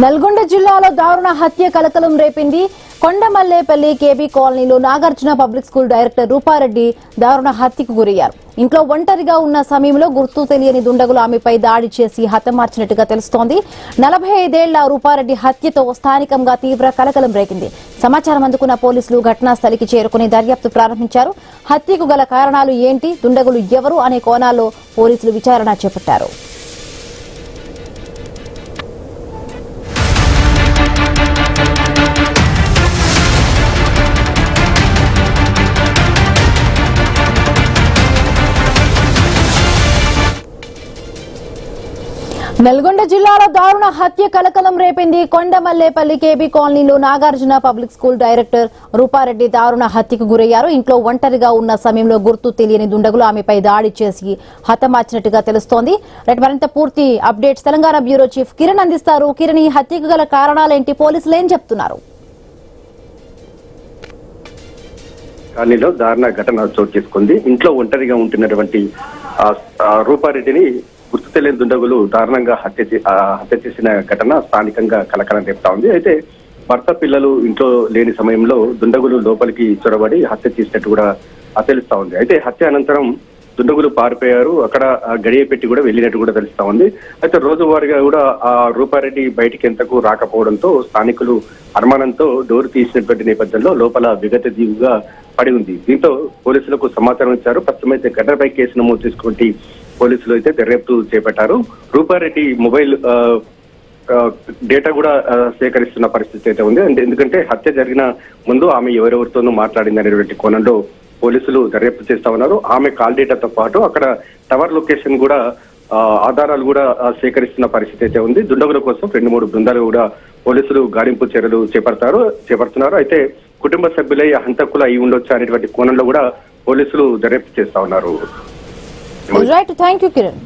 నల్గొండ జిల్లాలో దారుణ హత్య కలకలం రేపింది. కొండమల్లేపల్లి కేబీ కాలనీలో Nagarjuna public school director Rupa Reddy దారుణ హత్యకు గురయ్యారు. ఇంట్లో ఒంటరిగా ఉన్న సమయంలో గుర్తు తెలియని దుండగులు ఆమెపై దాడి చేసి హతమార్చినట్టుగా తెలుస్తోంది. 45 ఏళ్ల రూపారెడ్డి హత్యతో స్థానికంగా తీవ్ర కలకలం రేగింది. సమాచారం అందుకున్న పోలీసులు ఘటనా స్థలికి చేరుకుని దర్యాప్తు ప్రారంభించారు. హత్యకు గల కారణాలు ఏంటి, దుండగులు ఎవరు అనే కోణాల్లో పోలీసులు విచారణ చేపట్టారు. నల్గొండ జిల్లాలో దారుణ హత్య కలకలం రేపింది. కొండమల్లేపల్లి కేబీ కాలనీలో Nagarjuna public school director Rupa Reddy దారుణ హత్యకు గురయ్యారు. ఇంట్లో ఒంటరిగా ఉన్న సమయంలో గుర్తు తెలియని దుండగులు ఆమెపై దాడి చేసి హతమార్చినట్టుగా తెలుస్తోంది. మరింత పూర్తి updates Telangana bureau chief Kiran అందిస్తారు. కిరణ్, ఈ హత్యకు గల కారణాలేంటి, పోలీసులు ఏం చెప్తున్నారు? కాలనీలో దారుణ ఘటన చోటు చేసుకుంది. ఇంట్లో ఒంటరిగా ఉంటున్నటువంటి రూపారెడ్డిని గుర్తు తెలియని దుండగులు దారుణంగా హత్య చేసిన ఘటన స్థానికంగా కలకలం రేపుతా ఉంది. అయితే భర్త పిల్లలు ఇంట్లో లేని సమయంలో దుండగులు లోపలికి చొరబడి హత్య చేసినట్టు కూడా తెలుస్తా ఉంది. అయితే హత్య అనంతరం దుండగులు పారిపోయారు. అక్కడ గడియ పెట్టి కూడా వెళ్ళినట్టు కూడా తెలుస్తా ఉంది. అయితే రోజువారీగా కూడా ఆ రూపారెడ్డి బయటికి ఎంతకు రాకపోవడంతో స్థానికులు అనుమానంతో డోరు తీసినటువంటి నేపథ్యంలో లోపల విగతజీవిగా పడి ఉంది. దీంతో పోలీసులకు సమాచారం ఇచ్చారు. ప్రస్తుతం అయితే ఘటనపై కేసు నమోదు చేసుకుంటే పోలీసులు అయితే దర్యాప్తు చేపట్టారు. రూపారెడ్డి మొబైల్ డేటా కూడా సేకరిస్తున్న పరిస్థితి అయితే ఉంది. ఎందుకంటే హత్య జరిగిన ముందు ఆమె ఎవరెవరితోనూ మాట్లాడింది అనేటువంటి కోణంలో పోలీసులు దర్యాప్తు చేస్తా ఉన్నారు. ఆమె కాల్ డేటాతో పాటు అక్కడ టవర్ లొకేషన్ కూడా ఆధారాలు కూడా సేకరిస్తున్న పరిస్థితి అయితే ఉంది. దుండగుల కోసం 2-3 బృందాలు కూడా పోలీసులు గాలింపు చర్యలు చేపడుతున్నారు. అయితే కుటుంబ సభ్యులై హంతకులు అయి ఉండొచ్చు అనేటువంటి కోణంలో కూడా పోలీసులు దర్యాప్తు చేస్తా ఉన్నారు. Right, thank you, Kiran.